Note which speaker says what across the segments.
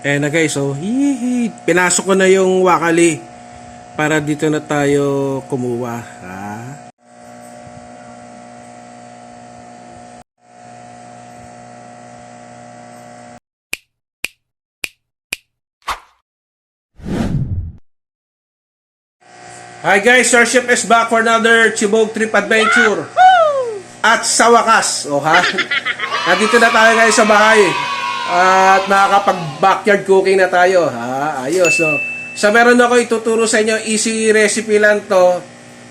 Speaker 1: Ayan na guys, so pinasok ko na yung wakali para dito na tayo kumuha. Hi guys, Sir Chef is back for another Chibog Trip Adventure. At sa wakas, nandito na tayo guys sa bahay. At nakakapag-backyard cooking na tayo. Ayos, no? So meron ako ituturo sa inyo, easy recipe lang to.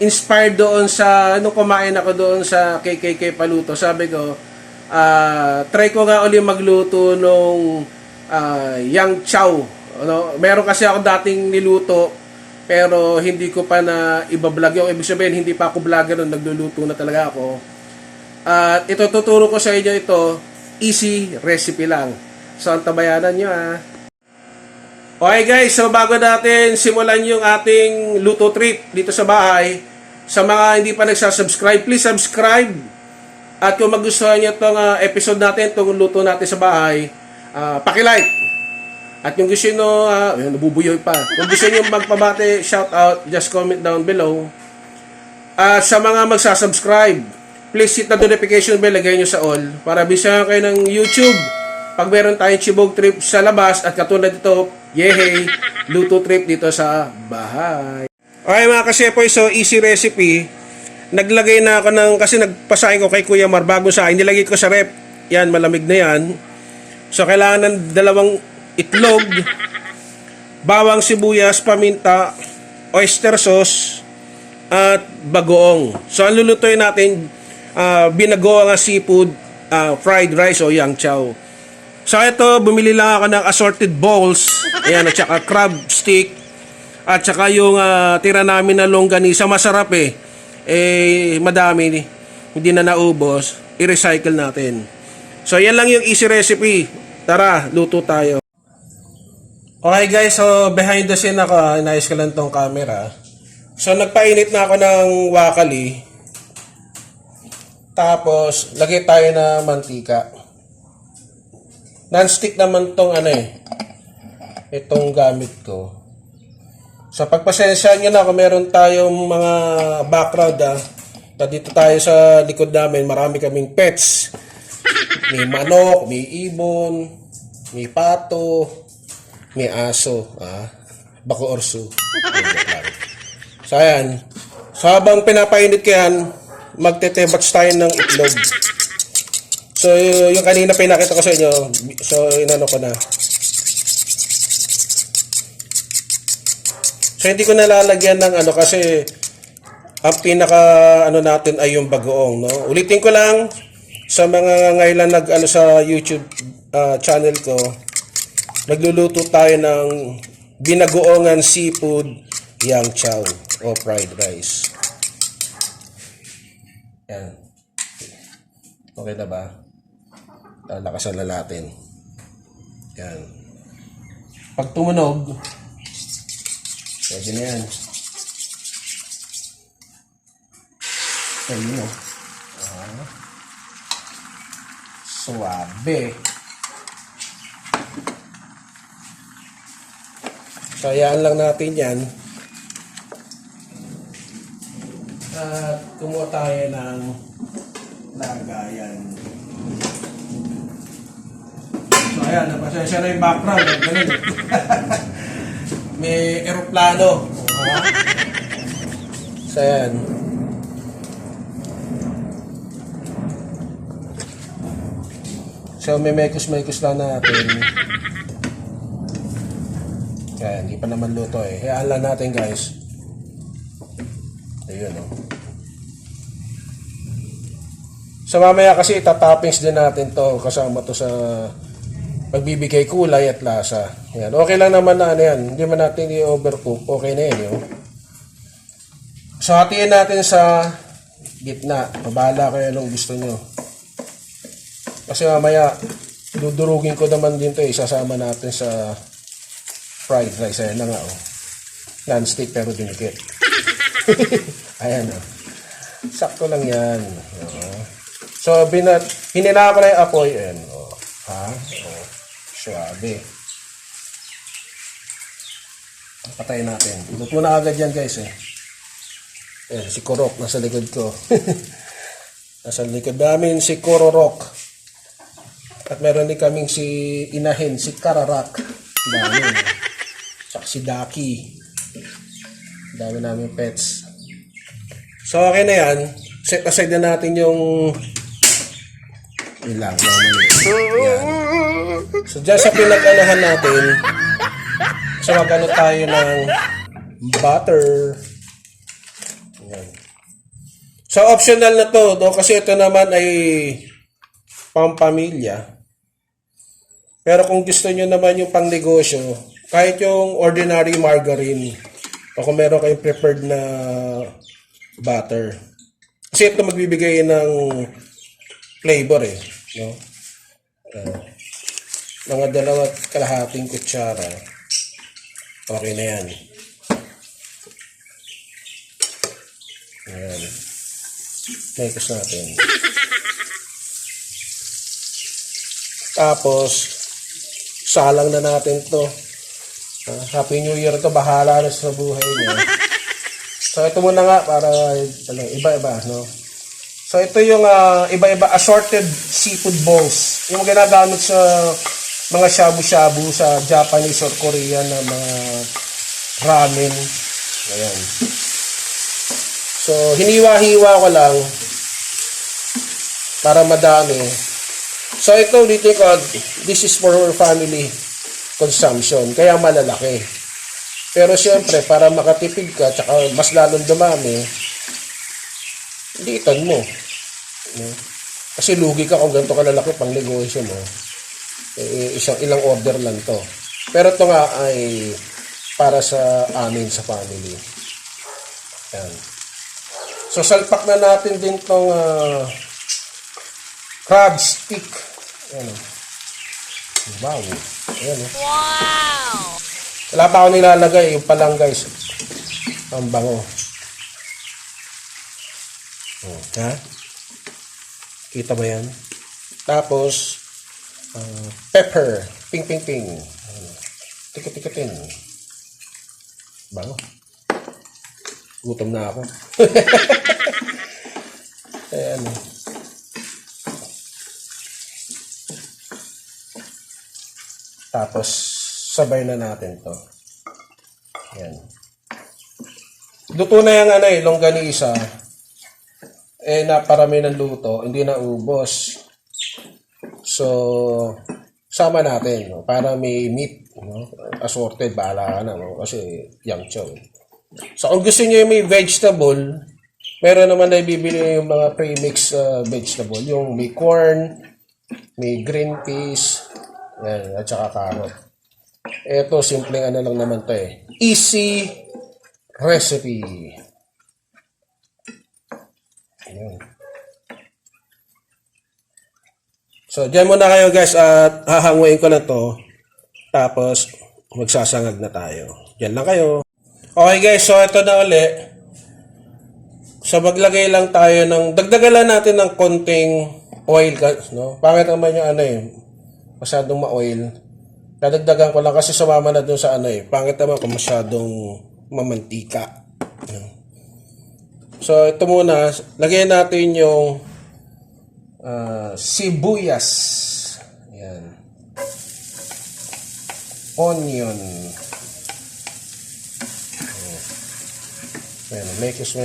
Speaker 1: Inspired doon sa, nung kumain ako doon sa KKK Paluto. Sabi ko, try ko nga ulit magluto nung yang chow. Ano? Meron kasi ako dating niluto, pero hindi ko pa na ibablog yung. Ibig sabihin, hindi pa ako vlogger nun, nagluluto na talaga ako. At ituturo ko sa inyo ito, easy recipe lang. So, antabayanan nyo Okay guys, so bago natin simulan yung ating luto trip dito sa bahay, sa mga hindi pa nagsasubscribe, please subscribe. At kung magustuhan nyo itong episode natin, itong luto natin sa bahay, pakilike. At yung gusto nyo, nabubuyoy pa. Kung gusto nyo magpabate, shout out, just comment down below. At sa mga magsasubscribe, please hit the notification bell, lagay nyo sa all para bisahan kayo ng YouTube pag meron tayong Chibog trip sa labas at katulad dito, yehey, luto trip dito sa bahay. Okay mga kasepoy, so easy recipe. Naglagay na ako ng, kasi nagpasahin ko kay Kuya Mar bago sa akin, nilagay ko sa rep. Yan, malamig na yan. So kailangan ng 2 itlog, bawang sibuyas, paminta, oyster sauce, at bagoong. So ang lulutuin natin, binagoong seafood, fried rice o yang chow. So ito, bumili lang ako ng assorted balls, ayan, at saka crab stick, at saka yung tira namin na longganisa, masarap madami, hindi na naubos, i-recycle natin. So yan lang yung easy recipe. Tara, luto tayo. Okay guys, so behind the scene ako, inayos ko lang tong camera. So nagpainit na ako ng wakali. Tapos, lagay tayo na mantika. Non-stick naman tong itong gamit ko. So pagpasensya nyo na kung meron tayong mga background dito tayo sa likod namin, marami kaming pets. May manok, may ibon, may pato, may aso, bako orso. So ayan. So habang pinapainit ko yan, magtetebats tayo ng itlog. So yung kanina pinakita ko sa inyo, so inano ko na. So hindi ko nalalagyan ng kasi ang pinaka natin ay yung bagoong, no? Ulitin ko lang sa mga ngailan sa YouTube channel ko, nagluluto tayo ng binagoongan seafood yang chow o fried rice. Yan. Okay na ba? Lakasan na natin. Yan. Pag tumunog, pwede na yan. Ayun o. Suwabe. So, hayaan lang natin yan. At kumuha tayo ng lagayan. So ayan, napasensya na yung background. Ganun. May eroplano. So ayan. So may mekos-mekos lang natin. Ayan, hindi pa naman luto Hayaan lang natin guys. Ayun So mamaya kasi itatoppings din natin to kasama to sa pagbibigay kulay at lasa. Yan. Okay lang naman na yan. Hindi man natin i-overcook. Okay na yan. So hatiin natin sa gitna. Pabahala kayo anong gusto nyo. Kasi mamaya dudurugin ko naman din to Isasama natin sa fried rice. Ayan na nga Non-stick pero dinikit. Ayan Sakto lang yan. So, hinila ko na yung apoy. Ayan, suwabe. Patayin natin. Luto na agad yan guys eh. Ayan, si Korok nasa likod ko. Nasa likod namin si Kororok. At meron din kaming si Inahin, si Kararak. Dami. Tsaka si Daki. Dami namin pets. So okay na yan. Set aside na natin yung ilang. Yan. So dyan sa pinag-anahan natin, so magano tayo ng butter. Yan. So optional na to, no? Kasi ito naman ay pampamilya. Pero kung gusto nyo naman yung pang negosyo, kahit yung ordinary margarine, o kung meron kayong preferred na butter. Kasi ito magbibigay ng flavor eh. No? Mga 2.5 kutsara. Okay na yan. Ayan. Mix natin. Tapos, salang na natin to. Happy New Year to, bahala na sa buhay niya. So ito muna nga para iba-iba, no? So ito yung iba-iba assorted seafood balls. Yung ginagamit sa mga shabu-shabu sa Japanese or Korean na mga ramen. Ayan. So hiniwa-hiwa ko lang para madami. So ito dito ko, this is for family consumption, kaya malalaki. Pero siyempre, para makatipid ka, tsaka mas lalong dumami, liitan mo. No? Kasi lugi ka kung ganito kalalaki pang negosyo mo. Ilang order lang to. Pero ito nga ay para sa amin, sa family. Yan. So salpak na natin din tong crab stick. Ayan o. Wow. Ayan o. Wow! Wala pa ako nilalagay. Yung palang guys. Ang bango. Ha? Kita ba yan? Tapos, pepper. Ping, ping, ping. Tikit-tikitin. Bango. Gutom na ako. Ayan o. Tapos, sabay na natin to. Yan. Luto na yung longganisa. Naparami ng luto. Hindi na ubos. So, sama natin. No? Para may meat. No? Assorted. Bahala ka na. No? Kasi, yang chow. So, kung gusto nyo yung may vegetable, meron naman na ibibili yung mga pre-mix vegetable. Yung may corn, may green peas, yan, at saka carrot. Ito, simpleng lang naman to eh. Easy recipe. Ayan. So, dyan muna kayo guys at hahanguin ko na to. Tapos, magsasangag na tayo. Dyan lang kayo. Okay guys, so ito na uli. So, maglagay lang tayo ng, dagdagan lang natin ng konting oil. No? Pangit naman yung masyadong ma-oil. Kadagdagan ko lang kasi sumama na dun sa pangit naman kung masyadong mamantika. So, ito muna. Lagyan natin yung sibuyas. Ayan. Onion. Ayan. Mekos.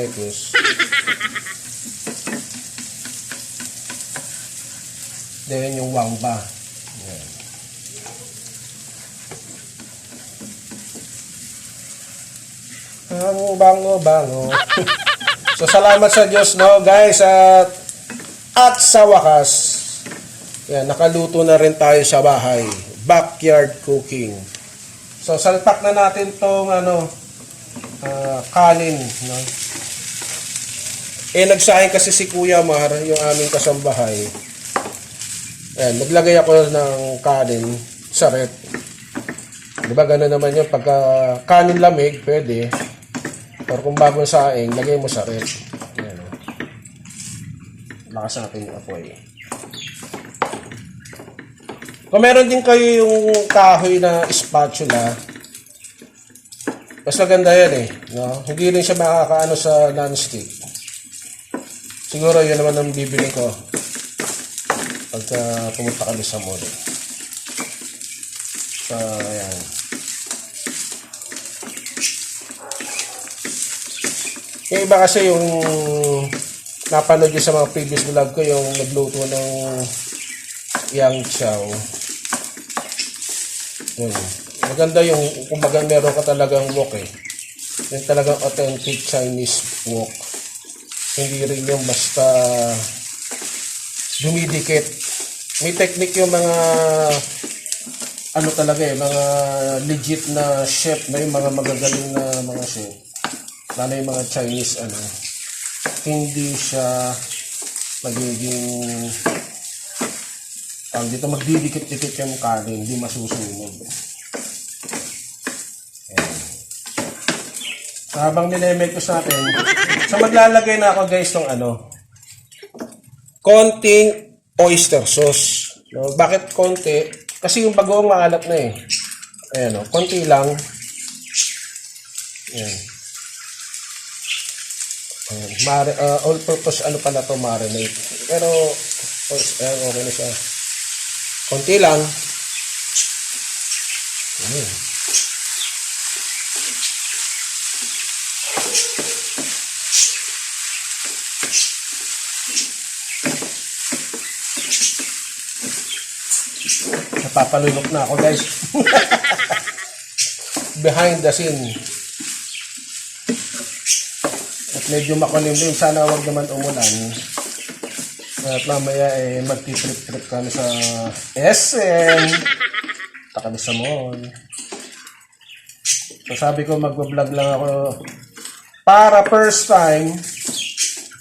Speaker 1: Then yung wangba. Ayan. Ang bango. So, salamat sa Diyos, no, guys. At sa wakas, yan, nakaluto na rin tayo sa bahay. Backyard cooking. So, salpak na natin tong kanin, no. Nagsahin kasi si Kuya Mar, yung aming kasambahay. Ayan, naglagay ako ng kanin sa rep. Diba gano'n naman yun? Pagka kanin lamig, pwede. Pero kung bagong saing, lagay mo sa rep. Ayan, o. Lakas natin yung apoy. Kung meron din kayo yung kahoy na spatula, Mas maganda yan eh. No? Hindi rin siya makakaano sa non-stick. Siguro yun naman ang bibili ko pagka pumunta kami sa mall. So, ayan. Yung iba kasi yung napanood yun sa mga previous vlog ko, yung nagluto ng yang chow. Yun. Maganda yung, kumbaga meron ka talagang wok eh. Yung talagang authentic Chinese wok. Hindi rin yung basta dumidikit. May technique yung mga ano talaga eh, mga legit na chef na yung mga magagaling na mga chef. Lalo yung mga Chinese ano. Hindi siya magiging dito magdidikit-dikit yung kanin, hindi masusunod. Habang nilemekos natin, so maglalagay na ako guys ng ano, konting oyster sauce. No? Bakit konti? Kasi yung bagoong maalat na eh. Ayan o, konti lang. Ayan. All purpose ano pala to, marinate. Pero, ayan, okay na siya. Konti lang. Ayan. Napapalunok na ako guys. Behind the scene. At medyo makulimlim. Sana wag naman umulan. At mamaya eh magti-trip-trip kami sa SM. Taka sa mall. So sabi ko mag-vlog lang ako para first time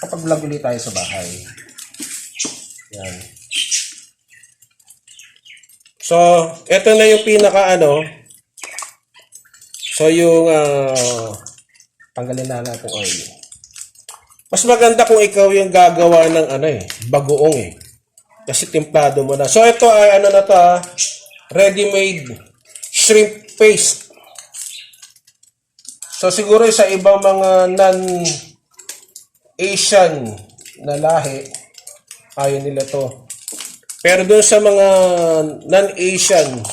Speaker 1: kapag vlog ulit tayo sa bahay. Yan. So, eto na yung pinaka ano. So, yung tanggalin na natin oil. Mas maganda kung ikaw yung gagawa ng ano eh, bagoong eh. Kasi timplado mo na. So, ito ay ano na to ready-made shrimp paste. So, siguro sa ibang mga non-Asian na lahi, ayaw nila to. Pero doon sa mga non-Asian,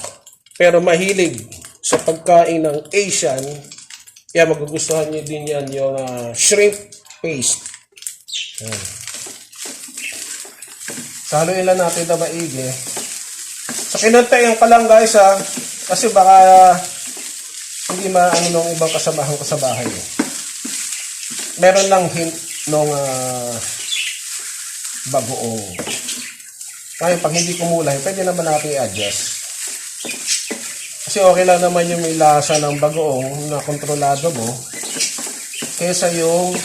Speaker 1: pero mahilig sa pagkain ng Asian, kaya magugustuhan nyo din yan yung shrimp paste. Yan. Saluin lang natin na maigi. So, kinuntayan ka lang guys kasi baka hindi maano nung ibang kasamahan ko sa bahay. Meron lang hint nung bagoong. Kaya pag hindi kumulay, pwede naman natin i-adjust. Kasi okay lang naman yung may lasa ng bagoong na kontrolado mo. Kesa yung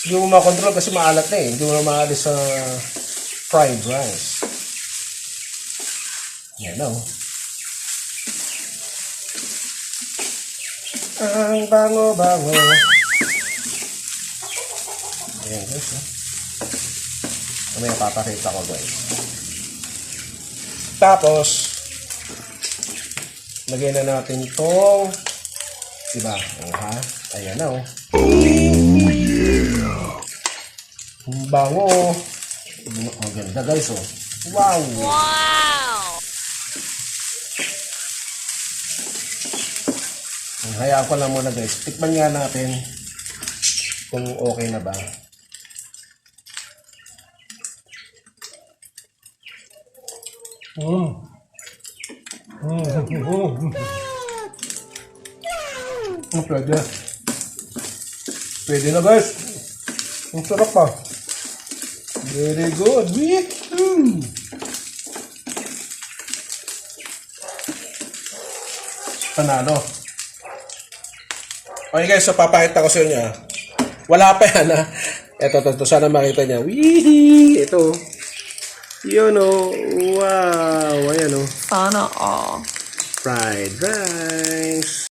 Speaker 1: hindi mo makontrol kasi maalat na eh. Hindi mo na maalis sa fried rice. Yan o. Ang bango-bango. Ayan guys. May papakita ko guys. Tapos lagyan na natin tong diba? Ayan na oh. Oh yeah. Ang bango. Ang ganda guys oh. Wow. Wow. Hayaan ko lang muna guys. Tikman nga natin kung okay na ba. Pwede. Pwede na guys. Ang sarap pa. Very good. Panalo. Okay guys, so papakita ko sa inyo Wala pa yan Ito, sana makita niya. Wee! Ito. Yun o. Wow. Ayan o.
Speaker 2: Sana all.
Speaker 1: Fried rice.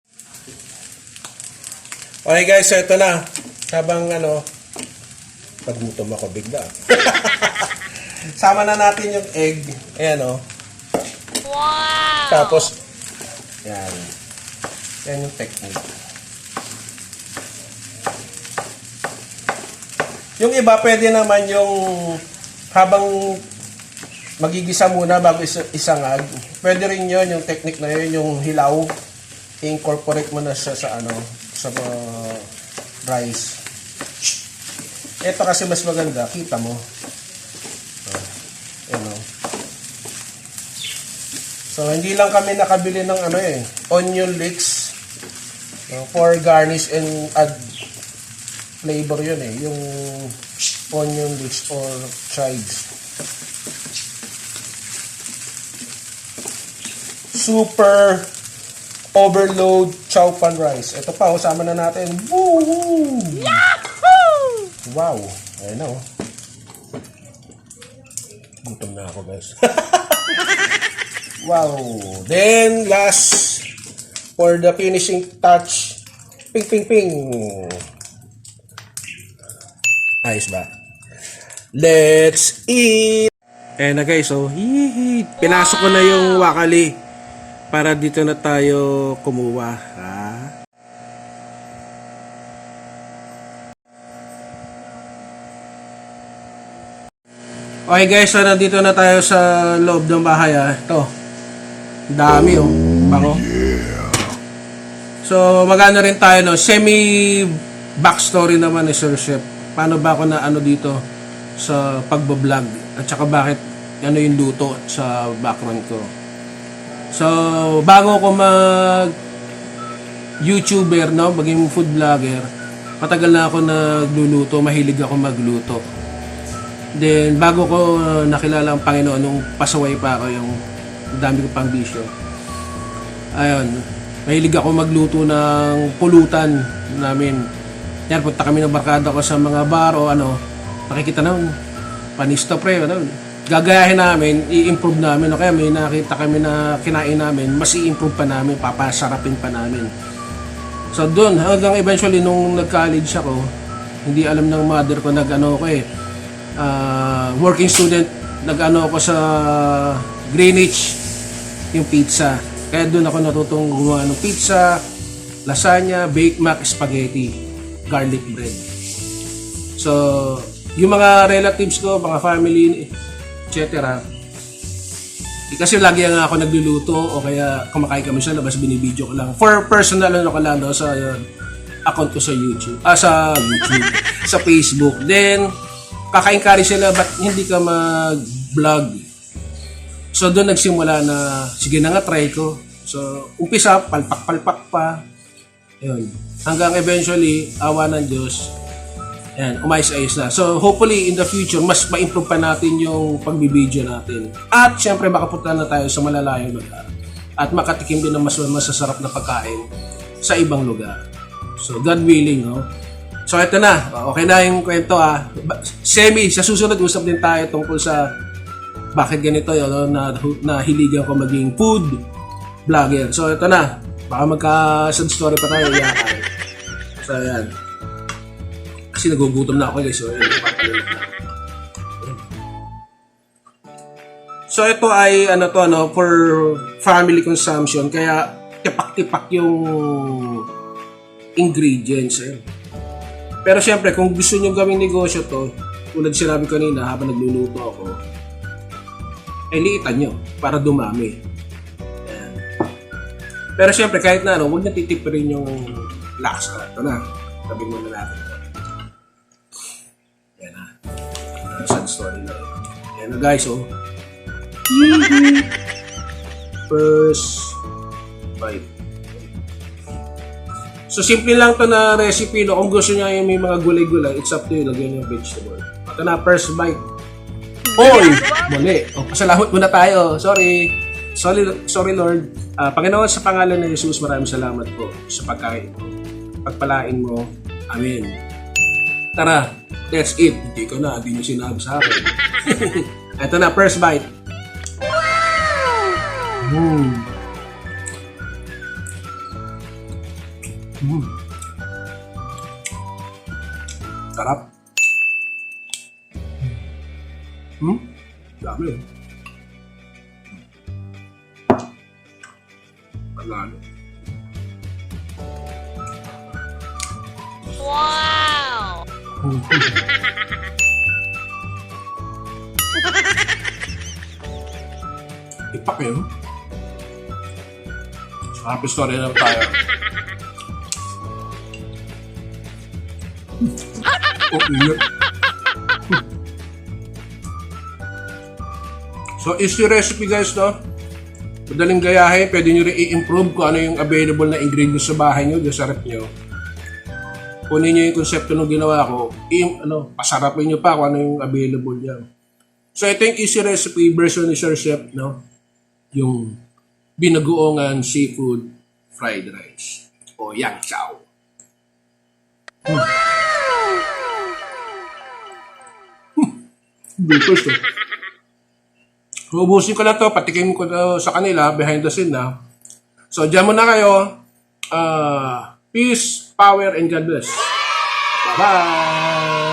Speaker 1: Okay guys, so ito na. Habang pagmutom ako bigla. Sama na natin yung egg. Ayan o.
Speaker 2: Wow!
Speaker 1: Tapos, yan. Yan yung technique. Yung iba, pwede naman yung habang magigisa muna bago isangag. Pwede rin yun, yung technique na yun, yung hilaw. I-incorporate mo na siya sa sa rice. Ito kasi mas maganda, kita mo. So, hindi lang kami nakabili ng onion leeks for garnish and add flavor yun yung onion leeks or chives. Super overload chow pan rice. Ito pa, usama na natin. Woo! Yahoo! Wow! Ayan na gutom na ako, guys. Wow! Then, last, for the finishing touch, ping, ping, ping. Ayos ba? Let's eat! Ayan na guys, pinasok ko na yung wakali para dito na tayo kumuha. Okay guys, so nandito na tayo sa loob ng bahay. Ito, dami bango. So magana rin tayo semi backstory naman ni Sir Chef. Paano ba ako na dito sa pagbablog at saka bakit yung luto sa background ko. So bago ako mag YouTuber, maging food vlogger, matagal na ako nagluluto, mahilig ako magluto. Then, bago ko nakilala ang Panginoon, nung pasaway pa ako, yung dami ko pang bisyo. Ayun, mahilig ako magluto ng pulutan namin. Yan, punta kami ng barkada ko sa mga bar o nakikita naman, panista pre, gagayahin namin, i-improve namin. O kaya may nakita kami na kinain namin, mas i-improve pa namin, papasarapin pa namin. So, doon, hanggang eventually, nung nag-college ako, hindi alam ng mother ko working student, ako sa Greenwich, yung pizza. Kaya doon ako natutong gumawa ng pizza, lasagna, baked mac, spaghetti, garlic bread. So, yung mga relatives ko, mga family, etc. Kasi lagi nga ako nagluluto o kaya kumakain kami sa labas, binibideo ko lang. For personal ko lang sa account ko sa YouTube. Sa Facebook. Then, kaka-encourage sila, ba't hindi ka mag-vlog? So, doon nagsimula na, sige na nga, try ko. So, umpisa, palpak-palpak pa. Yun. Hanggang eventually, awa ng Diyos, umayos-ayos na. So, hopefully, in the future, mas ma-improve pa natin yung pagbibideo natin. At, syempre, baka punta na tayo sa malalayong lugar. At makatikim din ng mas masasarap na pagkain sa ibang lugar. So, God willing, So, ito na. Okay na yung kwento, sa susunod, usap din tayo tungkol sa bakit ganito na hiligan ko maging food vlogger. So, ito na. Baka magka-sad story pa tayo. So, ayan. Kasi nagugutom na ako, guys. So, ayan. So, ito ay, for family consumption. Kaya, tipak-tipak yung ingredients, Pero syempre, kung gusto nyo gawing negosyo to, tulad sinabi ko kanina habang nagluluto ako, liitan nyo para dumami. Ayan. Pero syempre, kahit na huwag na titipirin yung lasa. Ito na. Tabi muna natin ito. Ayan na. Sad story na rin. Ayan na guys, First bite. So, simple lang to na recipe. Kung gusto niya yung may mga gulay-gulay, it's up to you. Lagyan yung vegetable. Ito na, first bite. Oy! Muli. Pasalamat muna tayo. Sorry Lord. Panginoon, sa pangalan ni Jesus, maraming salamat po sa pagkain mo. Pagpalain mo. Amen. Tara, let's eat. Hindi ko na. Hindi nyo sinabi sa akin. Ito na, first bite. Wow! Sarap. Dami. Panalo. Ipak yun. So, happy story na tayo. Okay. So, easy recipe guys, no? Madaling gayahin, pwede nyo rin i-improve kung ano yung available na ingredients sa bahay nyo, sa rep nyo. Kunin nyo yung konsepto nung ginawa ko, pasarapin nyo pa kung ano yung available dyan. So, ito yung easy recipe version ni Sir Chef, no? Yung binagoongan seafood fried rice. O yang chow. Breakfast, oh. So, ubusin ko na to, patikim ko na sa kanila, behind the scene na. So, dyan muna kayo. Peace, power, and God bless. Bye-bye!